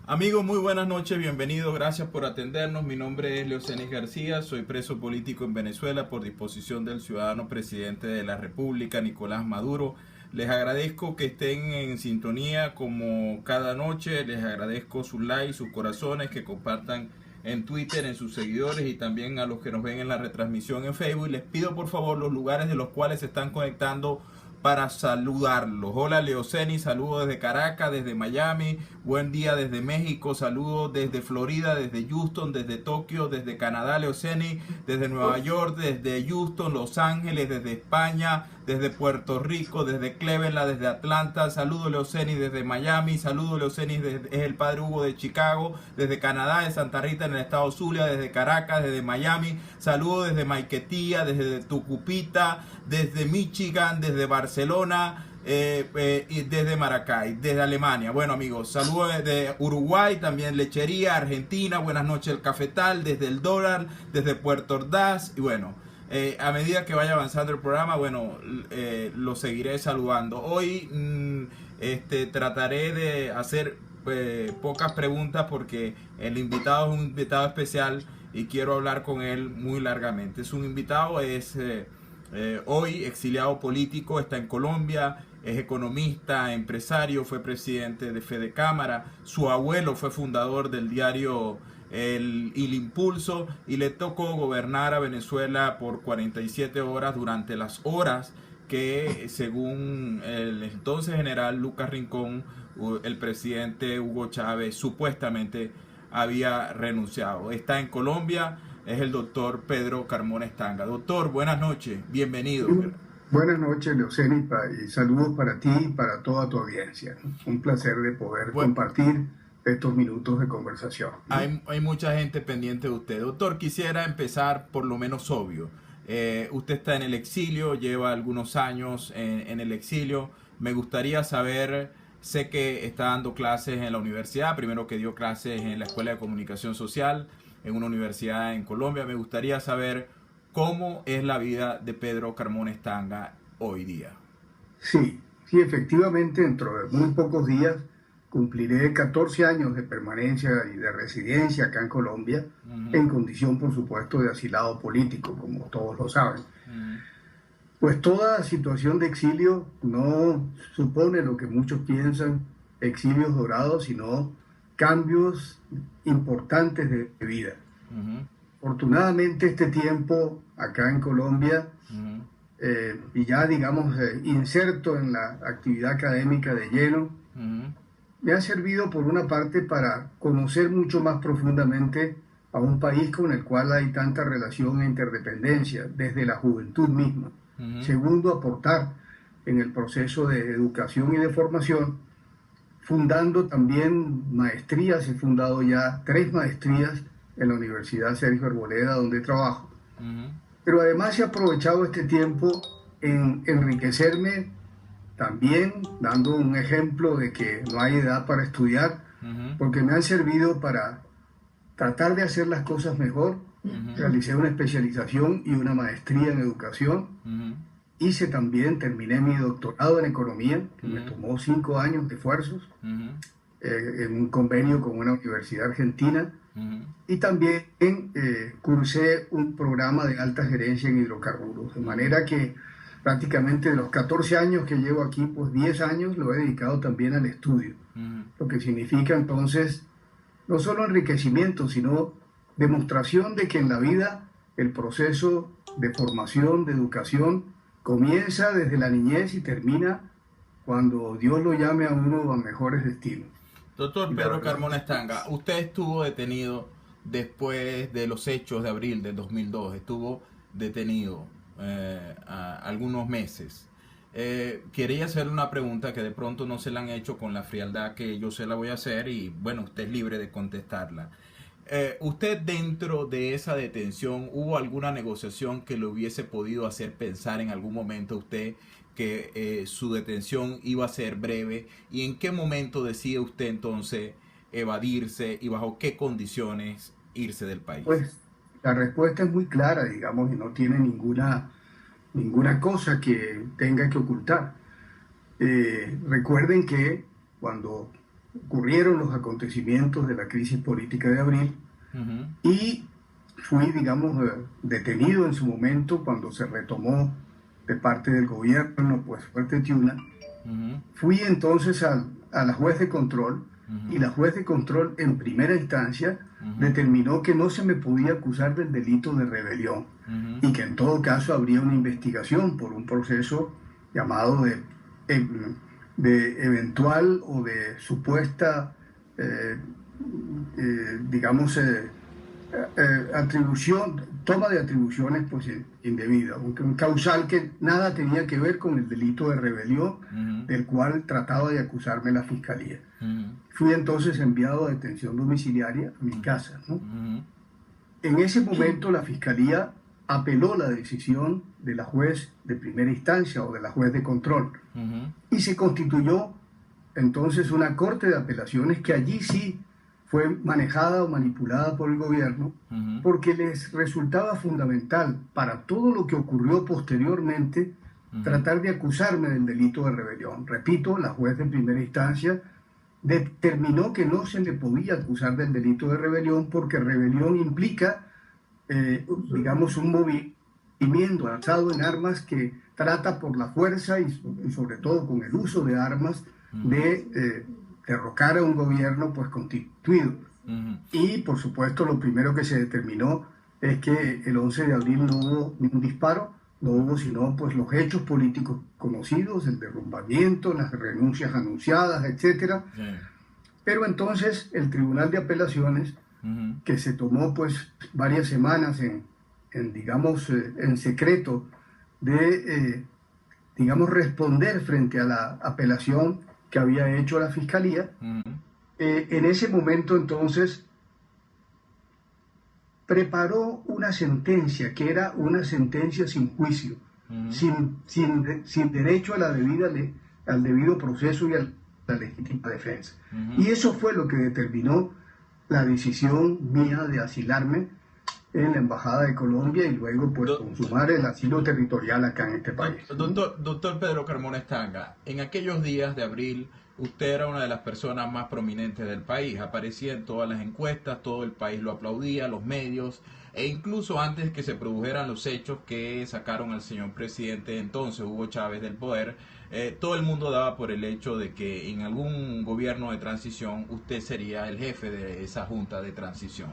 Amigos, muy buenas noches, bienvenidos, gracias por atendernos. Mi nombre es Leocenis García, soy preso político en Venezuela por disposición del ciudadano presidente de la República, Nicolás Maduro. Les agradezco que estén en sintonía como cada noche, les agradezco sus likes, sus corazones, que compartan en Twitter, en sus seguidores y también a los que nos ven en la retransmisión en Facebook. Les pido por favor los lugares de los cuales se están conectando para saludarlos. Hola Leocenis, saludos desde Caracas, desde Miami, buen día desde México, saludos desde Florida, desde Houston, desde Tokio, desde Canadá, Leocenis, desde Nueva York, desde Houston, Los Ángeles, desde España, desde Puerto Rico, desde Cleveland, desde Atlanta, saludos Leocenis desde Miami, saludos Leocenis es el padre Hugo de Chicago, desde Canadá, de Santa Rita en el estado Zulia, desde Caracas, desde Miami, saludos desde Maiquetía, desde Tucupita, desde Michigan, desde Barcelona, y desde Maracay, desde Alemania. Bueno amigos, saludos desde Uruguay, también Lechería, Argentina, buenas noches el Cafetal, desde el Dólar, desde Puerto Ordaz y bueno, a medida que vaya avanzando el programa, bueno, lo seguiré saludando. Hoy trataré de hacer pocas preguntas porque el invitado es un invitado especial y quiero hablar con él muy largamente. Es un invitado, hoy exiliado político, está en Colombia, es economista, empresario, fue presidente de Fede Cámara, su abuelo fue fundador del diario El Impulso y le tocó gobernar a Venezuela por 47 horas durante las horas que, según el entonces general Lucas Rincón, el presidente Hugo Chávez supuestamente había renunciado. Está en Colombia, es el doctor Pedro Carmona Estanga. Doctor, buenas noches, bienvenido. Buenas noches, Leocenis, y saludos para ti y para toda tu audiencia. Un placer de poder compartir estos minutos de conversación. Hay mucha gente pendiente de usted. Doctor, quisiera empezar por lo menos obvio. Usted está en el exilio, lleva algunos años en el exilio. Me gustaría saber, sé que está dando clases en la universidad, primero que dio clases en la Escuela de Comunicación Social, en una universidad en Colombia. Me gustaría saber cómo es la vida de Pedro Carmona Estanga hoy día. Sí, efectivamente, dentro de muy pocos días cumpliré 14 años de permanencia y de residencia acá en Colombia, en condición, por supuesto, de asilado político, como todos lo saben. Pues toda situación de exilio no supone lo que muchos piensan, exilios dorados, sino cambios importantes de vida. Afortunadamente este tiempo acá en Colombia, y ya digamos inserto en la actividad académica de lleno, me ha servido por una parte para conocer mucho más profundamente a un país con el cual hay tanta relación e interdependencia desde la juventud misma. Segundo, aportar en el proceso de educación y de formación, fundando también maestrías. He fundado ya 3 maestrías en la Universidad Sergio Arboleda, donde trabajo. Pero además he aprovechado este tiempo en enriquecerme también, dando un ejemplo de que no hay edad para estudiar, porque me han servido para tratar de hacer las cosas mejor. Realicé una especialización y una maestría en educación. Hice también, terminé mi doctorado en economía, que me tomó 5 años de esfuerzos, en un convenio con una universidad argentina. Y también cursé un programa de alta gerencia en hidrocarburos, de manera que prácticamente de los 14 años que llevo aquí, pues 10 años lo he dedicado también al estudio, lo que significa entonces no solo enriquecimiento, sino demostración de que en la vida el proceso de formación, de educación, comienza desde la niñez y termina cuando Dios lo llame a uno a mejores destinos. Doctor Pedro Carmona Estanga, usted estuvo detenido después de los hechos de abril del 2002, estuvo detenido algunos meses. Quería hacerle una pregunta que de pronto no se la han hecho con la frialdad que yo se la voy a hacer y bueno, usted es libre de contestarla. ¿Usted dentro de esa detención hubo alguna negociación que le hubiese podido hacer pensar en algún momento a usted que su detención iba a ser breve? ¿Y en qué momento decide usted entonces evadirse y bajo qué condiciones irse del país? Pues la respuesta es muy clara, digamos, y no tiene ninguna cosa que tenga que ocultar. Recuerden que cuando ocurrieron los acontecimientos de la crisis política de abril y fui, digamos, detenido en su momento cuando se retomó de parte del gobierno, pues Fuerte Tiuna. Fui entonces a la juez de control y la juez de control en primera instancia determinó que no se me podía acusar del delito de rebelión y que en todo caso habría una investigación por un proceso llamado de eventual o de supuesta, digamos, atribución, toma de atribuciones pues indebida, un causal que nada tenía que ver con el delito de rebelión del cual trataba de acusarme la fiscalía. Fui entonces enviado a detención domiciliaria a mi casa, ¿no? En ese momento la fiscalía apeló la decisión de la juez de primera instancia o de la juez de control y se constituyó entonces una corte de apelaciones que allí sí fue manejada o manipulada por el gobierno porque les resultaba fundamental para todo lo que ocurrió posteriormente tratar de acusarme del delito de rebelión. Repito, la juez de primera instancia determinó que no se le podía acusar del delito de rebelión porque rebelión implica, digamos, un movimiento alzado en armas que trata por la fuerza y sobre todo con el uso de armas de derrocar a un gobierno pues constituido. Y por supuesto lo primero que se determinó es que el 11 de abril no hubo ningún disparo, no hubo sino pues los hechos políticos conocidos, el derrumbamiento, las renuncias anunciadas, etcétera. Pero entonces el Tribunal de Apelaciones, que se tomó pues varias semanas digamos, en secreto de, digamos, responder frente a la apelación que había hecho la Fiscalía, en ese momento entonces preparó una sentencia que era una sentencia sin juicio, sin derecho a la al debido proceso y a la legítima defensa. Y eso fue lo que determinó la decisión mía de asilarme en la Embajada de Colombia y luego pues consumar el asilo territorial acá en este país. Doctor Pedro Carmona Estanga, en aquellos días de abril usted era una de las personas más prominentes del país, aparecía en todas las encuestas, todo el país lo aplaudía, los medios, e incluso antes que se produjeran los hechos que sacaron al señor presidente entonces, Hugo Chávez, del poder, todo el mundo daba por el hecho de que en algún gobierno de transición usted sería el jefe de esa junta de transición.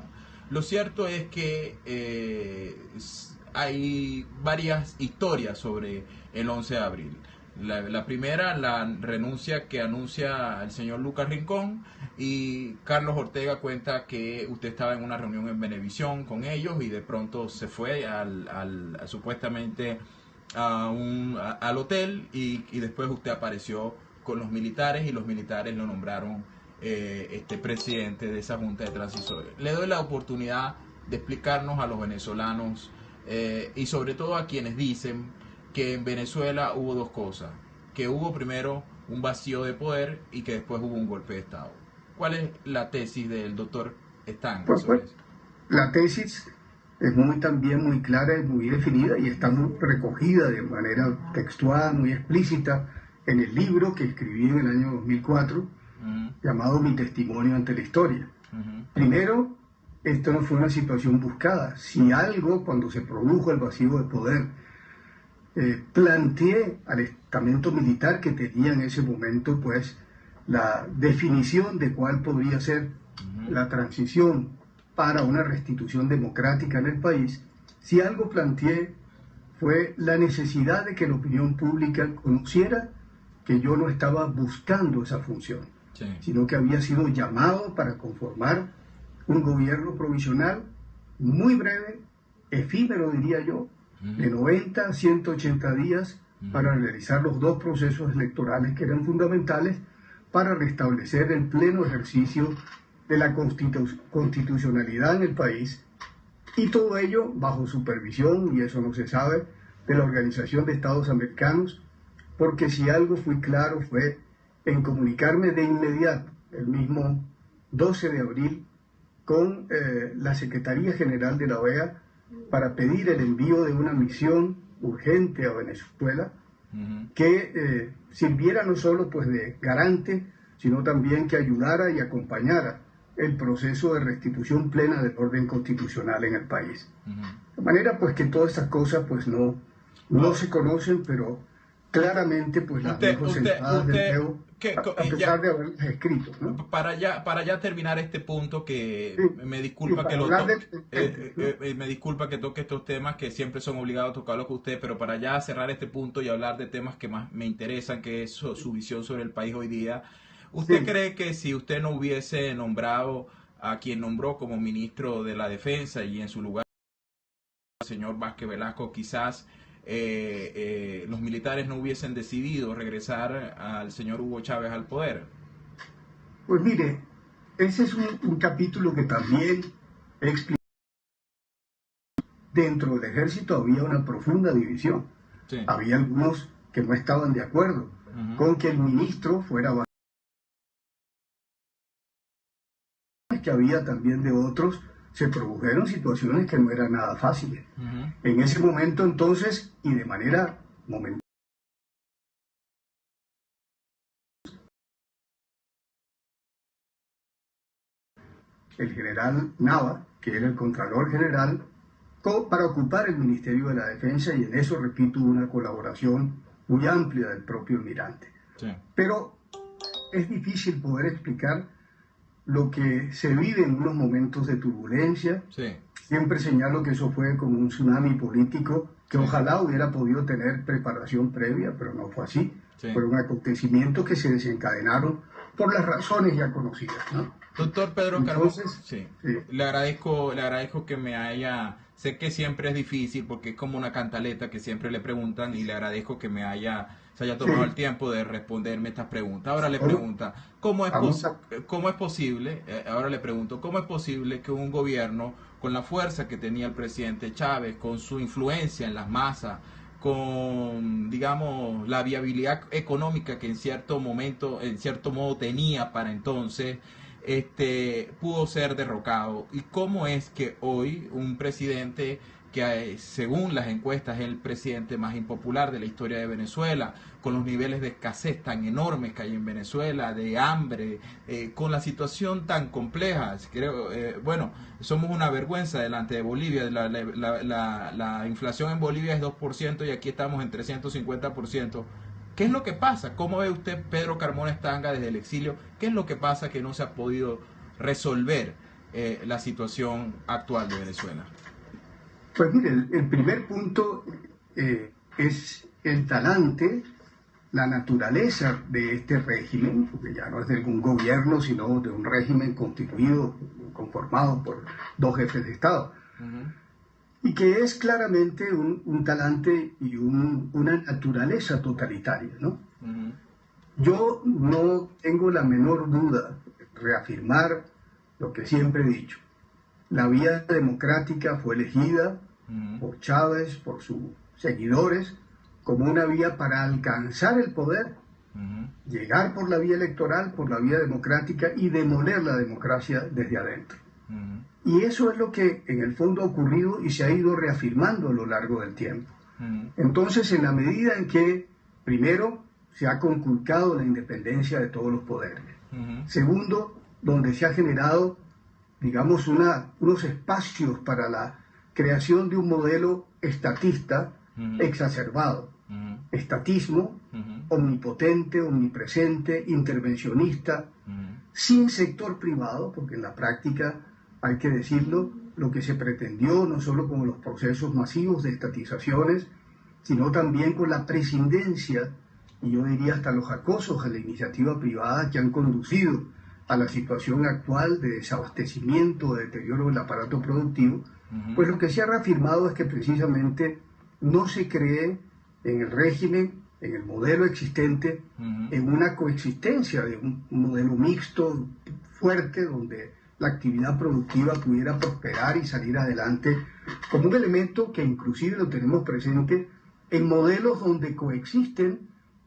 Lo cierto es que hay varias historias sobre el 11 de abril. La primera, la renuncia que anuncia el señor Lucas Rincón, y Carlos Ortega cuenta que usted estaba en una reunión en Venevisión con ellos y de pronto se fue supuestamente al hotel y después usted apareció con los militares y los militares lo nombraron presidente de esa junta de transición. Le doy la oportunidad de explicarnos a los venezolanos y sobre todo a quienes dicen que en Venezuela hubo dos cosas, que hubo primero un vacío de poder y que después hubo un golpe de Estado. ¿Cuál es la tesis del doctor Estanga sobre eso? La tesis es también muy clara y muy definida y está muy recogida de manera textual, muy explícita en el libro que escribí en el año 2004, llamado Mi testimonio ante la historia. Primero, esto no fue una situación buscada. Si algo, cuando se produjo el vacío de poder, planteé al estamento militar que tenía en ese momento pues la definición de cuál podría ser la transición para una restitución democrática en el país. Si algo planteé fue la necesidad de que la opinión pública conociera que yo no estaba buscando esa función, sino que había sido llamado para conformar un gobierno provisional muy breve, efímero diría yo, de 90 a 180 días para realizar los dos procesos electorales que eran fundamentales para restablecer el pleno ejercicio de la constitucionalidad en el país, y todo ello bajo supervisión, y eso no se sabe, de la Organización de Estados Americanos, porque si algo fui claro fue en comunicarme de inmediato, el mismo 12 de abril, con la Secretaría General de la OEA, para pedir el envío de una misión urgente a Venezuela que sirviera no solo pues de garante sino también que ayudara y acompañara el proceso de restitución plena del orden constitucional en el país. De manera pues que todas estas cosas pues no se conocen, pero claramente pues las dejo sentadas del dedo, a pesar de haberlas escrito, ¿no? Para ya terminar este punto, que Sí, me disculpa sí, que ¿no? me disculpa que toque estos temas que siempre son obligados a tocarlos con usted, pero para ya cerrar este punto y hablar de temas que más me interesan, que es su visión sobre el país hoy día. ¿Usted Sí. cree que si usted no hubiese nombrado a quien nombró como ministro de la Defensa y en su lugar al señor Vázquez Velasco, quizás los militares no hubiesen decidido regresar al señor Hugo Chávez al poder? Pues mire, ese es un capítulo que también he explicado. Dentro del ejército había una profunda división. Sí. Había algunos que no estaban de acuerdo con que el ministro fuera Vázquez, que había también de otros. Se produjeron situaciones que no eran nada fáciles. En ese momento entonces, y de manera momentánea, el general Nava, que era el Contralor General, para ocupar el Ministerio de la Defensa, y en eso, repito, hubo una colaboración muy amplia del propio almirante. Sí. Pero es difícil poder explicar lo que se vive en unos momentos de turbulencia. Sí. Siempre señalo que eso fue como un tsunami político que Sí. ojalá hubiera podido tener preparación previa, pero no fue así. Sí. Fueron acontecimientos que se desencadenaron por las razones ya conocidas, ¿no? Doctor Pedro Carbón, Entonces, sí. sí. Le agradezco que me haya, sé que siempre es difícil porque es como una cantaleta que siempre le preguntan, y le agradezco que se haya tomado Sí. el tiempo de responderme estas preguntas. Ahora le Vamos- pregunta, vamos a- ¿cómo es posible, ahora le pregunto, cómo es posible que un gobierno con la fuerza que tenía el presidente Chávez, con su influencia en las masas, con, digamos, la viabilidad económica que en cierto momento, en cierto modo tenía para entonces, pudo ser derrocado? ¿Y cómo es que hoy un presidente que según las encuestas es el presidente más impopular de la historia de Venezuela, con los niveles de escasez tan enormes que hay en Venezuela, de hambre, con la situación tan compleja, creo, bueno, somos una vergüenza delante de Bolivia, la inflación en Bolivia es 2% y aquí estamos en 350%. ¿Qué es lo que pasa? ¿Cómo ve usted, Pedro Carmona Stanga, desde el exilio? ¿Qué es lo que pasa que no se ha podido resolver la situación actual de Venezuela? Pues mire, el primer punto es el talante, la naturaleza de este régimen, porque ya no es de algún gobierno, sino de un régimen constituido, conformado por dos jefes de Estado, y que es claramente un talante y una naturaleza totalitaria, ¿no? Yo no tengo la menor duda de reafirmar lo que siempre he dicho. La vía democrática fue elegida por Chávez, por sus seguidores, como una vía para alcanzar el poder, llegar por la vía electoral, por la vía democrática y demoler la democracia desde adentro. Y eso es lo que en el fondo ha ocurrido y se ha ido reafirmando a lo largo del tiempo. Entonces, en la medida en que, primero, se ha conculcado la independencia de todos los poderes. Segundo, donde se ha generado, digamos, unos espacios para la creación de un modelo estatista exacerbado. Estatismo omnipotente, omnipresente, intervencionista, sin sector privado, porque en la práctica, hay que decirlo, lo que se pretendió no solo con los procesos masivos de estatizaciones, sino también con la prescindencia, y yo diría hasta los acosos a la iniciativa privada que han conducido a la situación actual de desabastecimiento, de deterioro del aparato productivo, pues lo que se ha reafirmado es que precisamente no se cree en el régimen, en el modelo existente, en una coexistencia de un modelo mixto, fuerte, donde la actividad productiva pudiera prosperar y salir adelante como un elemento que inclusive lo tenemos presente en modelos donde coexisten,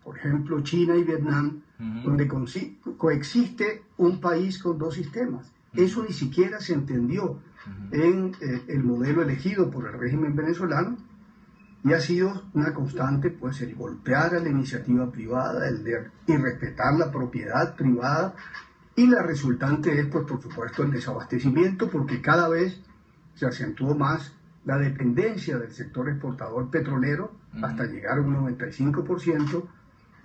por ejemplo, China y Vietnam, donde coexiste un país con dos sistemas. Eso ni siquiera se entendió en el modelo elegido por el régimen venezolano, Y ha sido una constante, pues, el golpear a la iniciativa privada, el de irrespetar la propiedad privada, y la resultante es, pues, por supuesto, el desabastecimiento, porque cada vez se acentuó más la dependencia del sector exportador petrolero hasta llegar a un 95%,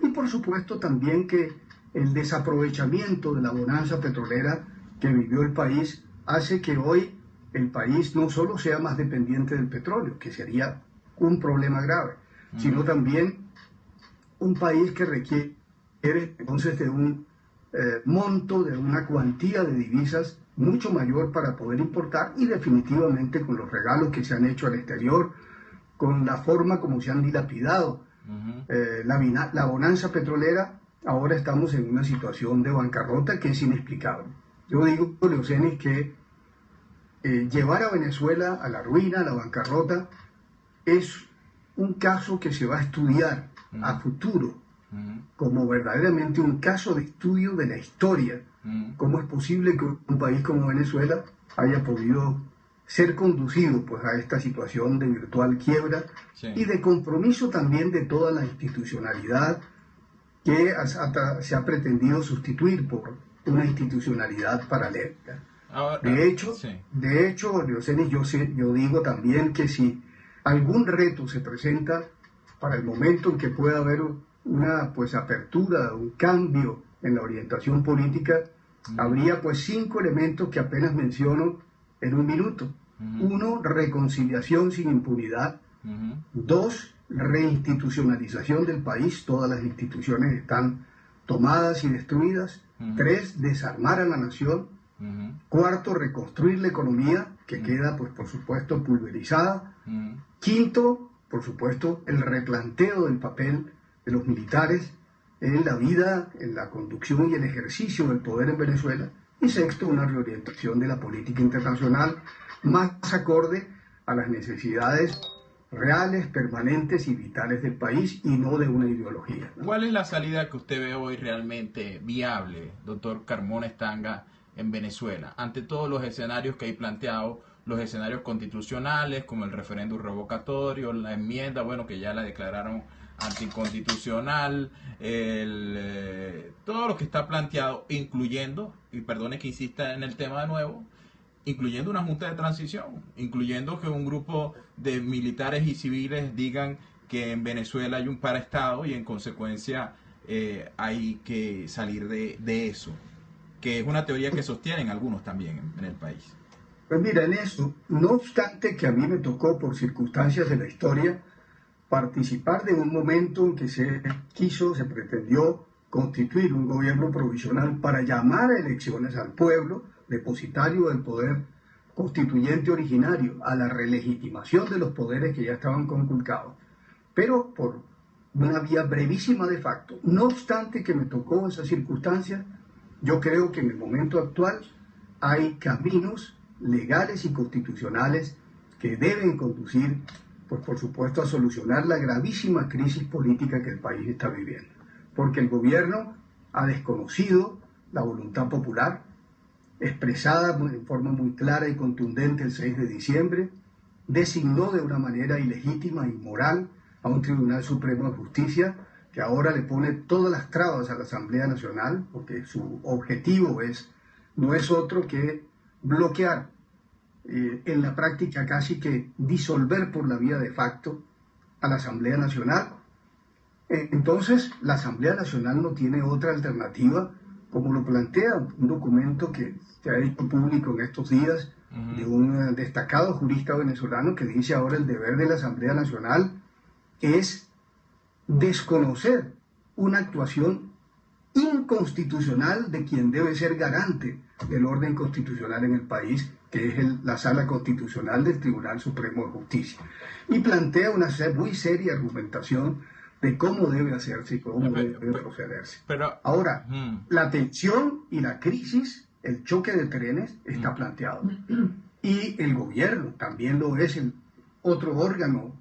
y por supuesto también que el desaprovechamiento de la bonanza petrolera que vivió el país hace que hoy el país no solo sea más dependiente del petróleo, que sería un problema grave, sino también un país que requiere entonces de un monto, de una cuantía de divisas mucho mayor para poder importar, y definitivamente con los regalos que se han hecho al exterior, con la forma como se han dilapidado la bonanza petrolera, ahora estamos en una situación de bancarrota que es inexplicable. Yo digo, Leocenis, que llevar a Venezuela a la ruina, a la bancarrota, es un caso que se va a estudiar a futuro como verdaderamente un caso de estudio de la historia. ¿Cómo es posible que un país como Venezuela haya podido ser conducido, pues, a esta situación de virtual quiebra y de compromiso también de toda la institucionalidad que se ha pretendido sustituir por una institucionalidad paralela? De hecho, Leocenis, yo digo también que si algún reto se presenta para el momento en que pueda haber una, pues, apertura, un cambio en la orientación política, habría, pues, 5 elementos que apenas menciono en un minuto. 1, reconciliación sin impunidad. 2, reinstitucionalización del país, todas las instituciones están tomadas y destruidas. 3, desarmar a la nación. 4, reconstruir la economía, que queda, pues, por supuesto, pulverizada. 5, por supuesto, el replanteo del papel de los militares en la vida, en la conducción y el ejercicio del poder en Venezuela. Y 6, una reorientación de la política internacional más acorde a las necesidades reales, permanentes y vitales del país, y no de una ideología, ¿no? ¿Cuál es la salida que usted ve hoy realmente viable, doctor Carmona Estanga, en Venezuela, ante todos los escenarios que hay planteados, los escenarios constitucionales, como el referéndum revocatorio, la enmienda, bueno, que ya la declararon anticonstitucional, todo lo que está planteado, incluyendo, y perdone que insista en el tema de nuevo, incluyendo una junta de transición, incluyendo que un grupo de militares y civiles digan que en Venezuela hay un paraestado y en consecuencia hay que salir de eso, que es una teoría que sostienen algunos también en el país. Pues mira, en eso, no obstante que a mí me tocó por circunstancias de la historia participar de un momento en que se pretendió constituir un gobierno provisional para llamar a elecciones al pueblo, depositario del poder constituyente originario, a la relegitimación de los poderes que ya estaban conculcados, pero por una vía brevísima de facto. No obstante que me tocó esa circunstancia, yo creo que en el momento actual hay caminos legales y constitucionales que deben conducir, pues, por supuesto, a solucionar la gravísima crisis política que el país está viviendo. Porque el gobierno ha desconocido la voluntad popular, expresada en forma muy clara y contundente el 6 de diciembre, designó de una manera ilegítima e inmoral a un Tribunal Supremo de Justicia que ahora le pone todas las trabas a la Asamblea Nacional, porque su objetivo no es otro que bloquear, en la práctica casi que disolver por la vía de facto a la Asamblea Nacional. Entonces, la Asamblea Nacional no tiene otra alternativa, como lo plantea un documento que se ha hecho público en estos días de un destacado jurista venezolano, que dice ahora el deber de la Asamblea Nacional es desconocer una actuación inconstitucional de quien debe ser garante del orden constitucional en el país, que es la Sala Constitucional del Tribunal Supremo de Justicia. Y plantea una muy seria argumentación de cómo debe hacerse y cómo debe procederse. Ahora, la tensión y la crisis, el choque de trenes está planteado. Y el gobierno también lo es, el otro órgano,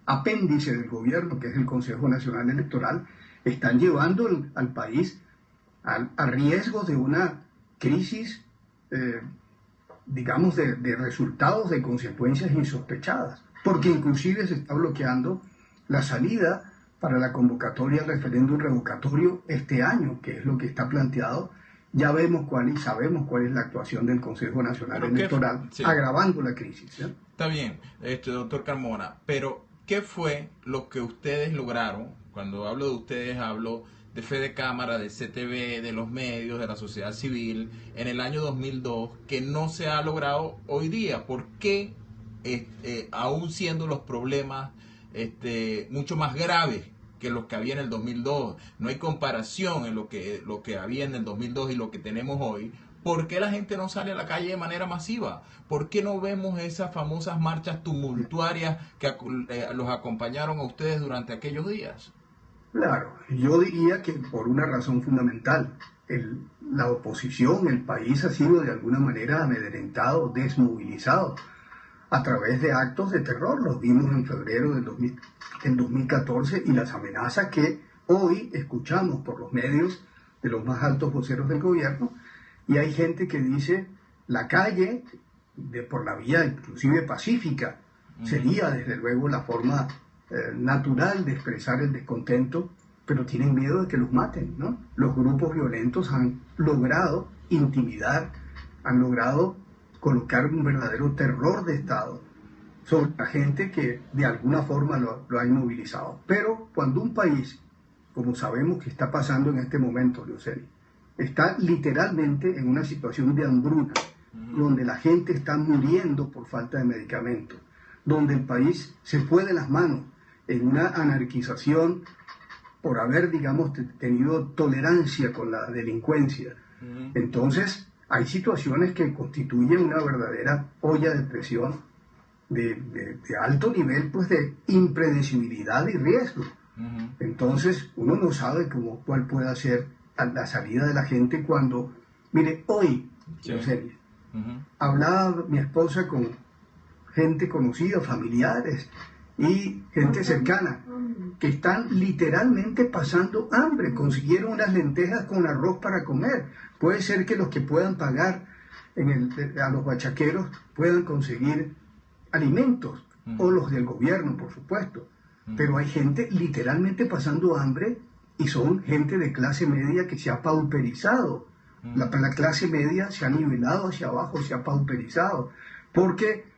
apéndice del gobierno, que es el Consejo Nacional Electoral, están llevando al país a riesgo de una crisis, de resultados, de consecuencias insospechadas. porque inclusive se está bloqueando la salida para la convocatoria al referéndum revocatorio este año, que es lo que está planteado. Ya vemos cuál y sabemos cuál es la actuación del Consejo Nacional Electoral, sí, agravando la crisis. Está bien, doctor Carmona, pero ¿qué fue lo que ustedes lograron? Cuando hablo de ustedes, hablo de Fede Cámara, de CTV, de los medios, de la sociedad civil, en el año 2002, que no se ha logrado hoy día. ¿Por qué, aún siendo los problemas mucho más graves que los que había en el 2002, no hay comparación en lo que había en el 2002 y lo que tenemos hoy? ¿Por qué la gente no sale a la calle de manera masiva? ¿Por qué no vemos esas famosas marchas tumultuarias que los acompañaron a ustedes durante aquellos días? Claro, yo diría que por una razón fundamental. La oposición, el país ha sido de alguna manera amedrentado, desmovilizado a través de actos de terror. Los vimos en febrero del 2014 y las amenazas que hoy escuchamos por los medios de los más altos voceros del gobierno. Y hay gente que dice la calle, por la vía inclusive pacífica, sería desde luego la forma natural de expresar el descontento, pero tienen miedo de que los maten, ¿no? Los grupos violentos han logrado intimidar, han logrado colocar un verdadero terror de Estado sobre la gente que de alguna forma lo ha inmovilizado. Pero cuando un país, como sabemos que está pasando en este momento, Leoceni, está literalmente en una situación de hambruna, donde la gente está muriendo por falta de medicamentos, donde el país se fue de las manos en una anarquización por haber, digamos, tenido tolerancia con la delincuencia. Entonces, hay situaciones que constituyen una verdadera olla de presión de alto nivel, pues de impredecibilidad y riesgo. Entonces, uno no sabe cuál puede ser la salida de la gente cuando, mire, hoy, en serio, hablaba mi esposa con gente conocida, familiares y gente cercana, que están literalmente pasando hambre. Consiguieron unas lentejas con arroz para comer. Puede ser que los que puedan pagar a los bachaqueros puedan conseguir alimentos, o los del gobierno, por supuesto. Pero hay gente literalmente pasando hambre y son gente de clase media que se ha pauperizado. La clase media se ha nivelado hacia abajo, se ha pauperizado, porque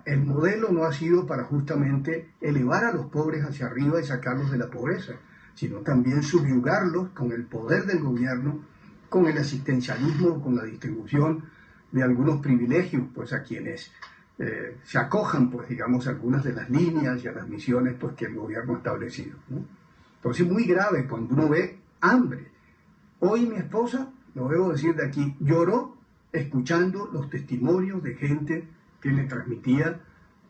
el modelo no ha sido para justamente elevar a los pobres hacia arriba y sacarlos de la pobreza, sino también subyugarlos con el poder del gobierno, con el asistencialismo, con la distribución de algunos privilegios, pues a quienes se acojan, pues digamos, a algunas de las líneas y a las misiones pues que el gobierno ha establecido, ¿no? Entonces es muy grave cuando uno ve hambre. Hoy mi esposa, lo debo decir de aquí, lloró escuchando los testimonios de gente que le transmitía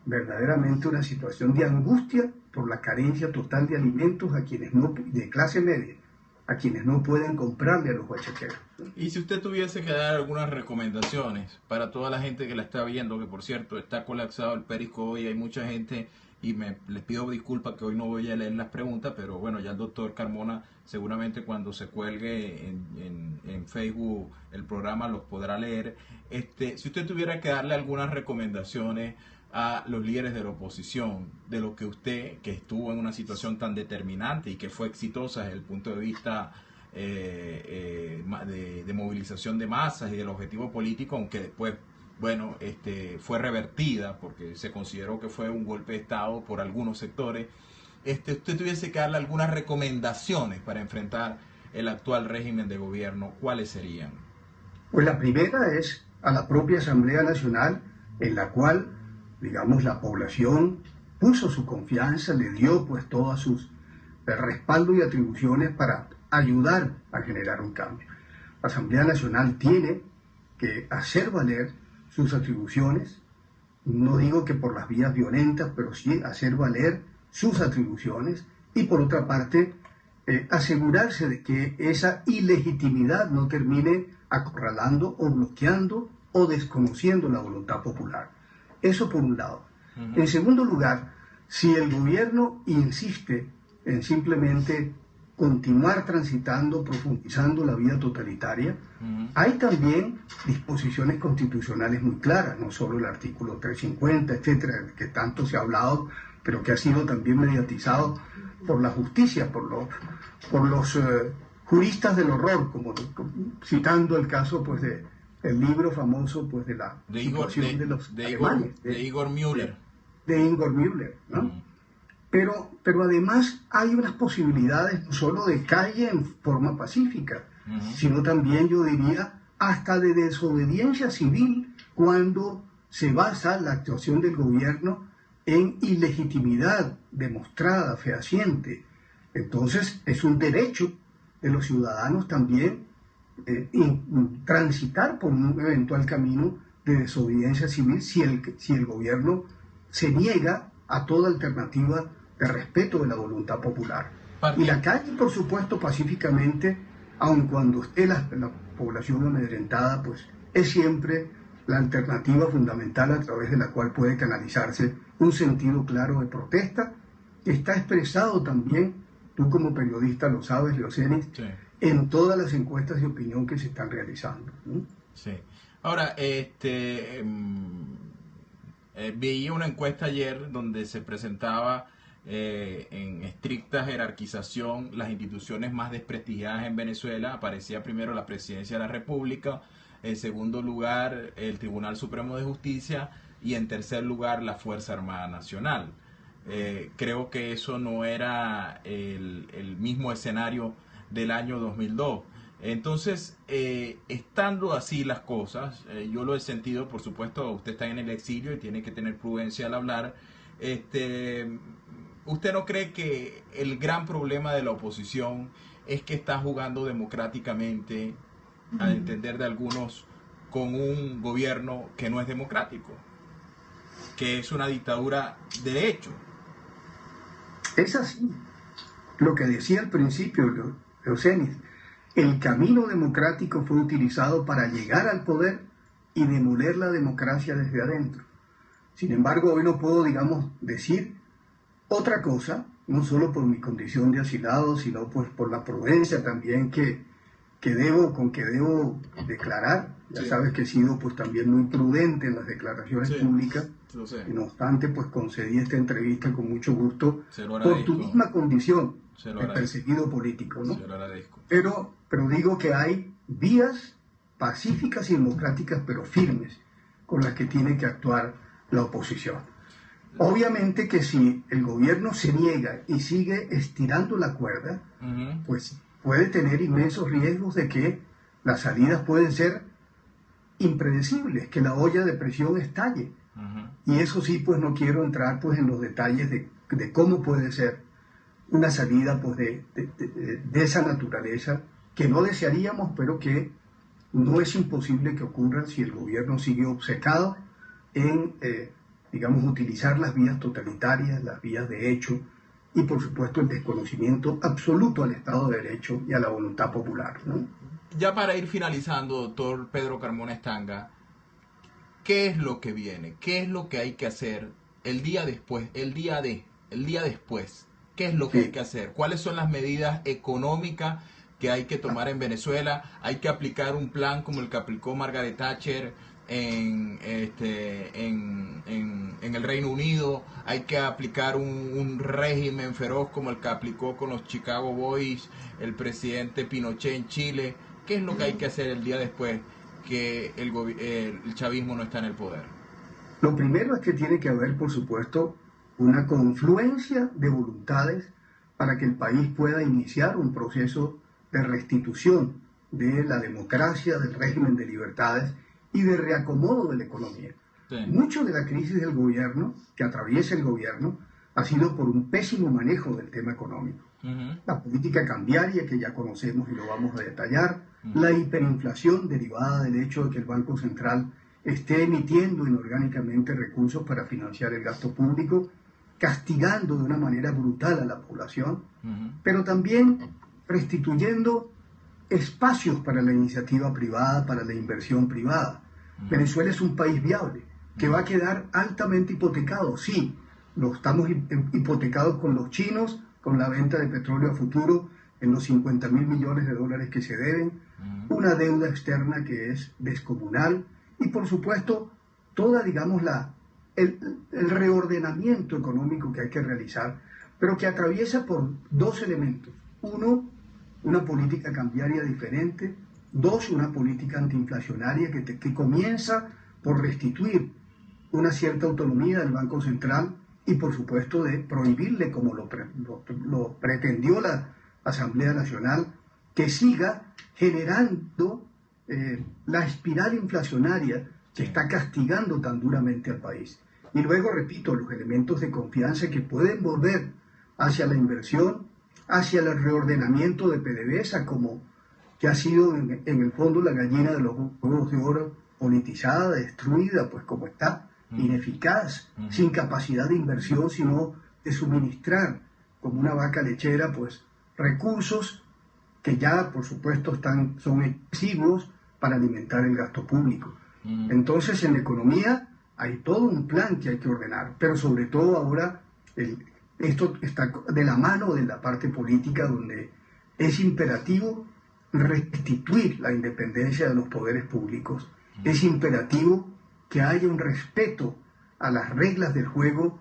verdaderamente una situación de angustia por la carencia total de alimentos de clase media, a quienes no pueden comprarle a los bachaqueros. Y si usted tuviese que dar algunas recomendaciones para toda la gente que la está viendo, que por cierto está colapsado el Periscope hoy, hay mucha gente, y les pido disculpas que hoy no voy a leer las preguntas, pero bueno, ya el doctor Carmona seguramente cuando se cuelgue en Facebook el programa los podrá leer. Si usted tuviera que darle algunas recomendaciones a los líderes de la oposición, de lo que usted, que estuvo en una situación tan determinante y que fue exitosa desde el punto de vista de movilización de masas y del objetivo político, aunque después, bueno, fue revertida porque se consideró que fue un golpe de Estado por algunos sectores, usted tuviese que darle algunas recomendaciones para enfrentar el actual régimen de gobierno, ¿cuáles serían? Pues la primera es a la propia Asamblea Nacional, en la cual, digamos, la población puso su confianza, le dio pues todas sus respaldo y atribuciones para ayudar a generar un cambio. La Asamblea Nacional tiene que hacer valer sus atribuciones, no digo que por las vías violentas, pero sí hacer valer sus atribuciones y por otra parte asegurarse de que esa ilegitimidad no termine acorralando o bloqueando o desconociendo la voluntad popular. Eso por un lado. En segundo lugar, si el gobierno insiste en simplemente continuar transitando, profundizando la vía totalitaria. Hay también disposiciones constitucionales muy claras, no solo el artículo 350, etcétera, que tanto se ha hablado, pero que ha sido también mediatizado por la justicia, por los juristas del horror, como citando el caso pues el libro famoso pues de la situación de los alemanes, de Igor Müller. De Igor Müller, ¿no? Pero además hay unas posibilidades no solo de calle en forma pacífica, sino también, yo diría, hasta de desobediencia civil cuando se basa la actuación del gobierno en ilegitimidad demostrada, fehaciente. Entonces es un derecho de los ciudadanos también transitar por un eventual camino de desobediencia civil si el gobierno se niega a toda alternativa de respeto de la voluntad popular. Y la calle, por supuesto, pacíficamente, aun cuando esté la población amedrentada, pues es siempre la alternativa fundamental a través de la cual puede canalizarse un sentido claro de protesta, que está expresado también, tú como periodista lo sabes, Leocenis, sí, en todas las encuestas de opinión que se están realizando, ¿no? Sí. Ahora, veía una encuesta ayer donde se presentaba en estricta jerarquización las instituciones más desprestigiadas en Venezuela. Aparecía primero la Presidencia de la República, en segundo lugar el Tribunal Supremo de Justicia y en tercer lugar la Fuerza Armada Nacional. Creo que eso no era el mismo escenario del año 2002. Entonces, estando así las cosas, yo lo he sentido, por supuesto, usted está en el exilio y tiene que tener prudencia al hablar. ¿Usted no cree que el gran problema de la oposición es que está jugando democráticamente, al entender de algunos, con un gobierno que no es democrático, que es una dictadura de hecho? Es así. Lo que decía al principio, Leocenis, el camino democrático fue utilizado para llegar al poder y demoler la democracia desde adentro. Sin embargo, hoy no puedo, digamos, decir otra cosa, no solo por mi condición de asilado, sino pues por la prudencia también que debo declarar. Ya sabes que he sido pues también muy prudente en las declaraciones públicas. Y no obstante, pues concedí esta entrevista con mucho gusto por tu misma condición de perseguido político, ¿no? Pero digo que hay vías pacíficas y democráticas, pero firmes, con las que tiene que actuar la oposición. Obviamente que si el gobierno se niega y sigue estirando la cuerda, pues puede tener inmensos riesgos de que las salidas pueden ser impredecibles, que la olla de presión estalle. Y eso sí, pues no quiero entrar pues en los detalles de cómo puede ser una salida pues de esa naturaleza que no desearíamos, pero que no es imposible que ocurra si el gobierno sigue obcecado en, digamos, utilizar las vías totalitarias, las vías de hecho, y por supuesto el desconocimiento absoluto al Estado de Derecho y a la voluntad popular, ¿no? Ya para ir finalizando, doctor Pedro Carmona Estanga, ¿qué es lo que viene? ¿Qué es lo que hay que hacer el día después, el día después? ¿Qué es lo que hay que hacer? ¿Cuáles son las medidas económicas que hay que tomar en Venezuela? ¿Hay que aplicar un plan como el que aplicó Margaret Thatcher en el Reino Unido? ¿Hay que aplicar un régimen feroz como el que aplicó con los Chicago Boys el presidente Pinochet en Chile? ¿Qué es lo que hay que hacer el día después que el chavismo no está en el poder? Lo primero es que tiene que haber, por supuesto, una confluencia de voluntades para que el país pueda iniciar un proceso de restitución de la democracia, del régimen de libertades y de reacomodo de la economía. Mucho de la crisis del gobierno, que atraviesa el gobierno, ha sido por un pésimo manejo del tema económico. La política cambiaria, que ya conocemos y lo vamos a detallar, la hiperinflación derivada del hecho de que el Banco Central esté emitiendo inorgánicamente recursos para financiar el gasto público, castigando de una manera brutal a la población, pero también restituyendo espacios para la iniciativa privada, para la inversión privada. Venezuela es un país viable, que va a quedar altamente hipotecado. Sí, lo estamos hipotecados con los chinos, con la venta de petróleo a futuro, en los 50.000 millones de dólares que se deben, una deuda externa que es descomunal y por supuesto toda, digamos, el reordenamiento económico que hay que realizar, pero que atraviesa por dos elementos. Uno, una política cambiaria diferente. Dos, una política antiinflacionaria que comienza por restituir una cierta autonomía del Banco Central y por supuesto de prohibirle, como lo pretendió la Asamblea Nacional, que siga generando la espiral inflacionaria que está castigando tan duramente al país. Y luego, repito, los elementos de confianza que pueden volver hacia la inversión, hacia el reordenamiento de PDVSA, como que ha sido en el fondo la gallina de los huevos de oro, politizada, destruida, pues como está, ineficaz, sin capacidad de inversión, sino de suministrar como una vaca lechera, pues recursos que ya, por supuesto, son exiguos para alimentar el gasto público. Entonces, en la economía hay todo un plan que hay que ordenar, pero sobre todo ahora esto está de la mano de la parte política, donde es imperativo restituir la independencia de los poderes públicos. Es imperativo que haya un respeto a las reglas del juego,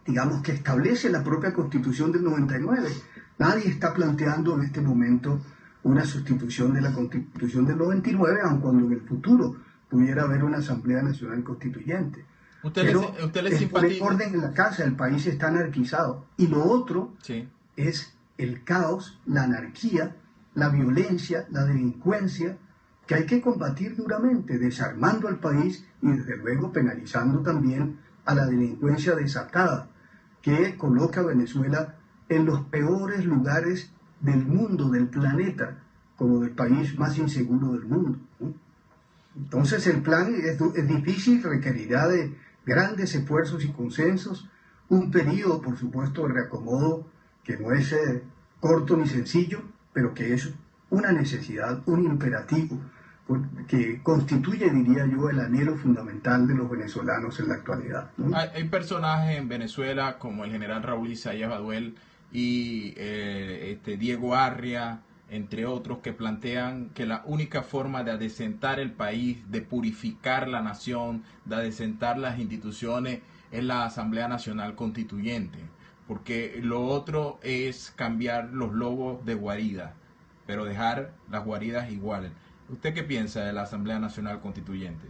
digamos, que establece la propia Constitución del 99. Nadie está planteando en este momento una sustitución de la Constitución del 99, aun cuando en el futuro pudiera haber una Asamblea Nacional Constituyente. ¿Usted le simpatiza? El orden en la casa, el país está anarquizado. Y lo otro es el caos, la anarquía, la violencia, la delincuencia, que hay que combatir duramente, desarmando al país y desde luego penalizando también a la delincuencia desatada, que coloca a Venezuela en los peores lugares del mundo, del planeta, como el país más inseguro del mundo, ¿no? Entonces el plan es difícil, requerirá de grandes esfuerzos y consensos, un periodo, por supuesto, de reacomodo que no es corto ni sencillo, pero que es una necesidad, un imperativo, que constituye, diría yo, el anhelo fundamental de los venezolanos en la actualidad, ¿no? Hay personajes en Venezuela como el general Raúl Isaías Baduel y Diego Arria, entre otros, que plantean que la única forma de adecentar el país, de purificar la nación, de adecentar las instituciones, es la Asamblea Nacional Constituyente, porque lo otro es cambiar los logos de guarida, pero dejar las guaridas iguales. ¿Usted qué piensa de la Asamblea Nacional Constituyente?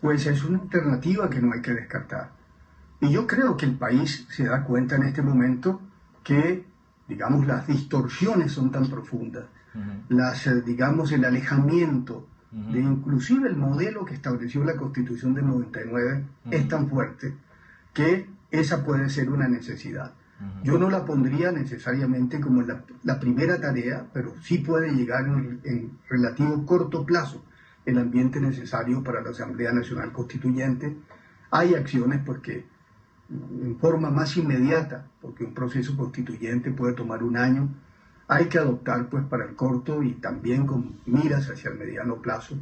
Pues es una alternativa que no hay que descartar. Y yo creo que el país se da cuenta en este momento que, digamos, las distorsiones son tan profundas, digamos, el alejamiento de inclusive el modelo que estableció la Constitución del 99 es tan fuerte que esa puede ser una necesidad. Yo no la pondría necesariamente como la primera tarea, pero sí puede llegar en relativo corto plazo el ambiente necesario para la Asamblea Nacional Constituyente. Hay acciones porque en forma más inmediata, porque un proceso constituyente puede tomar un año, hay que adoptar pues para el corto y también con miras hacia el mediano plazo,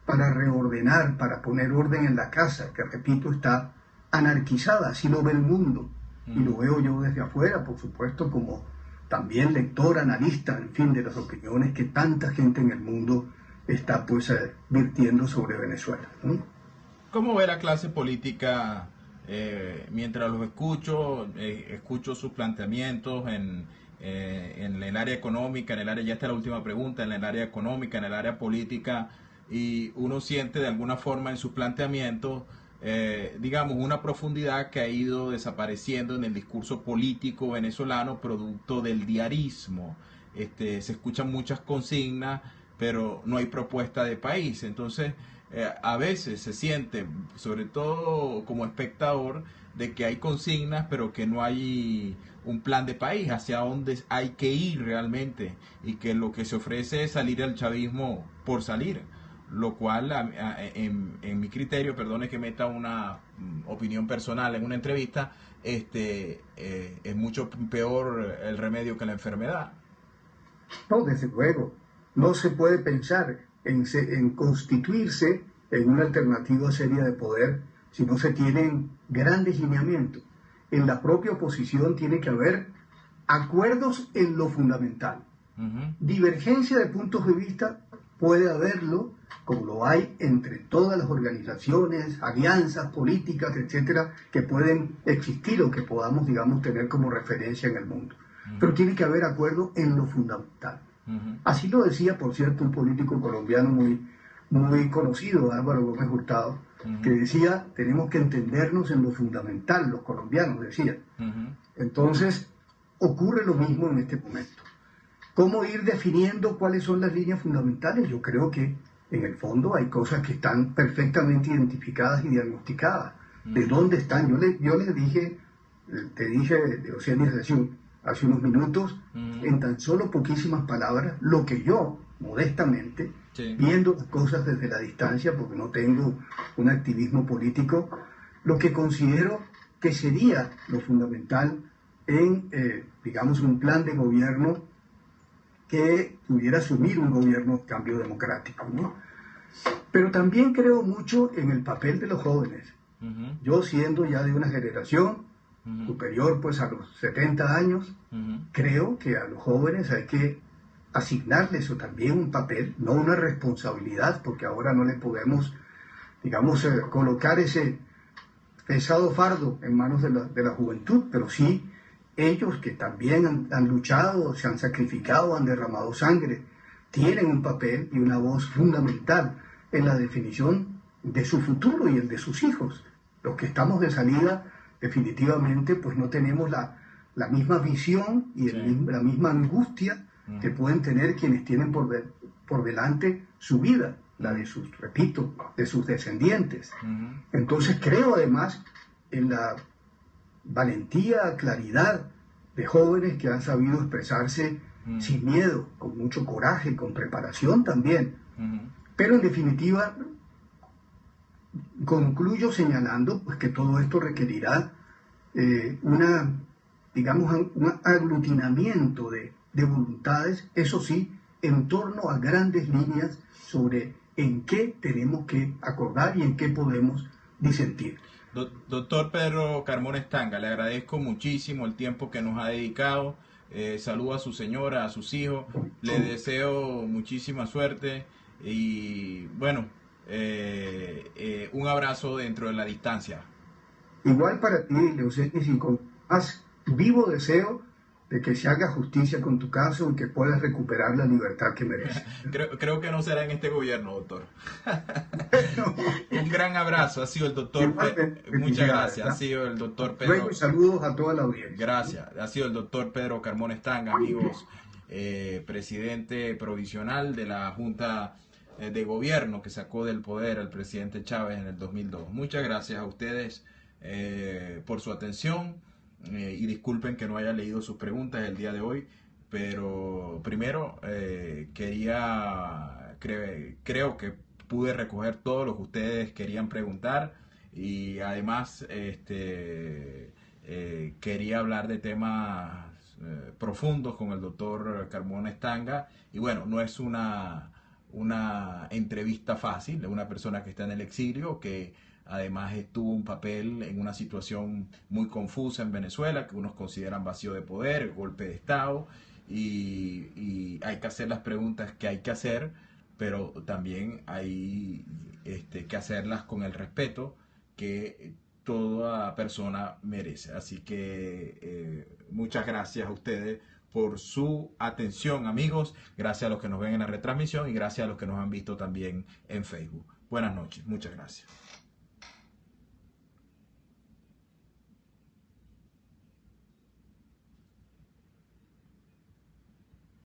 para reordenar, para poner orden en la casa, que repito, está anarquizada, así lo ve el mundo. Y lo veo yo desde afuera, por supuesto, como también lector, analista, en fin, de las opiniones que tanta gente en el mundo está pues virtiendo sobre Venezuela, ¿no? ¿Cómo ve la clase política mientras los escucho sus planteamientos en el área económica, en el área, ya está la última pregunta, en el área económica, en el área política, y uno siente de alguna forma en sus planteamientos digamos, una profundidad que ha ido desapareciendo en el discurso político venezolano producto del diarismo? Se escuchan muchas consignas, pero no hay propuesta de país. Entonces, a veces se siente, sobre todo como espectador, de que hay consignas, pero que no hay un plan de país hacia dónde hay que ir realmente, y que lo que se ofrece es salir al chavismo por salir. Lo cual, en mi criterio, perdone que meta una opinión personal en una entrevista, es mucho peor el remedio que la enfermedad. No, desde luego, no se puede pensar en constituirse en una alternativa seria de poder si no se tienen grandes lineamientos. En la propia oposición tiene que haber acuerdos en lo fundamental. Divergencia de puntos de vista puede haberlo, como lo hay entre todas las organizaciones, alianzas políticas, etcétera, que pueden existir o que podamos, digamos, tener como referencia en el mundo. Pero tiene que haber acuerdo en lo fundamental. Así lo decía, por cierto, un político colombiano muy conocido, Álvaro Gómez Hurtado, que decía, tenemos que entendernos en lo fundamental, los colombianos, decía. Entonces, ocurre lo mismo en este momento. ¿Cómo ir definiendo cuáles son las líneas fundamentales? Yo creo que en el fondo hay cosas que están perfectamente identificadas y diagnosticadas. ¿De dónde están? Yo les dije, te dije, Leocenia, hace unos minutos, en tan solo poquísimas palabras, lo que yo, modestamente, viendo las cosas desde la distancia, porque no tengo un activismo político, lo que considero que sería lo fundamental en, digamos, un plan de gobierno que pudiera asumir un gobierno de cambio democrático, ¿no? Pero también creo mucho en el papel de los jóvenes. Yo, siendo ya de una generación superior pues a los 70 años, creo que a los jóvenes hay que asignarles también un papel, no una responsabilidad, porque ahora no les podemos, digamos, colocar ese pesado fardo en manos de la juventud, pero sí ellos que también han luchado, se han sacrificado, han derramado sangre, tienen un papel y una voz fundamental en la definición de su futuro y el de sus hijos. Los que estamos de salida, definitivamente, pues no tenemos la misma visión y la misma angustia que pueden tener quienes tienen por delante su vida, la de sus, repito, de sus descendientes. Entonces creo además en la valentía, claridad de jóvenes que han sabido expresarse sin miedo, con mucho coraje, con preparación también. Pero en definitiva, concluyo señalando pues, que todo esto requerirá digamos, un aglutinamiento de voluntades, eso sí, en torno a grandes líneas sobre en qué tenemos que acordar y en qué podemos disentir. Doctor Pedro Carmona Estanga, le agradezco muchísimo el tiempo que nos ha dedicado. Saludo a su señora, a sus hijos. Le deseo muchísima suerte y bueno, un abrazo dentro de la distancia. Igual para ti, Leucenis, y con más vivo deseo de que se haga justicia con tu caso y que puedas recuperar la libertad que mereces. Creo que no será en este gobierno, doctor. No. Un gran abrazo, ha sido el doctor muchas gracias, ha sido el doctor Pedro. Luego, saludos a toda la audiencia. Gracias, ha sido el doctor Pedro Carmona Estanga, amigos, presidente provisional de la Junta de Gobierno que sacó del poder al presidente Chávez en el 2002. Muchas gracias a ustedes por su atención. Y disculpen que no haya leído sus preguntas el día de hoy, pero primero creo que pude recoger todo lo que ustedes querían preguntar y además quería hablar de temas profundos con el doctor Carmona Estanga y bueno, no es una entrevista fácil de una persona que está en el exilio, que además tuvo un papel en una situación muy confusa en Venezuela, que unos consideran vacío de poder, golpe de Estado, y hay que hacer las preguntas que hay que hacer, pero también hay que hacerlas con el respeto que toda persona merece. Así que muchas gracias a ustedes por su atención, amigos. Gracias a los que nos ven en la retransmisión y gracias a los que nos han visto también en Facebook. Buenas noches, muchas gracias.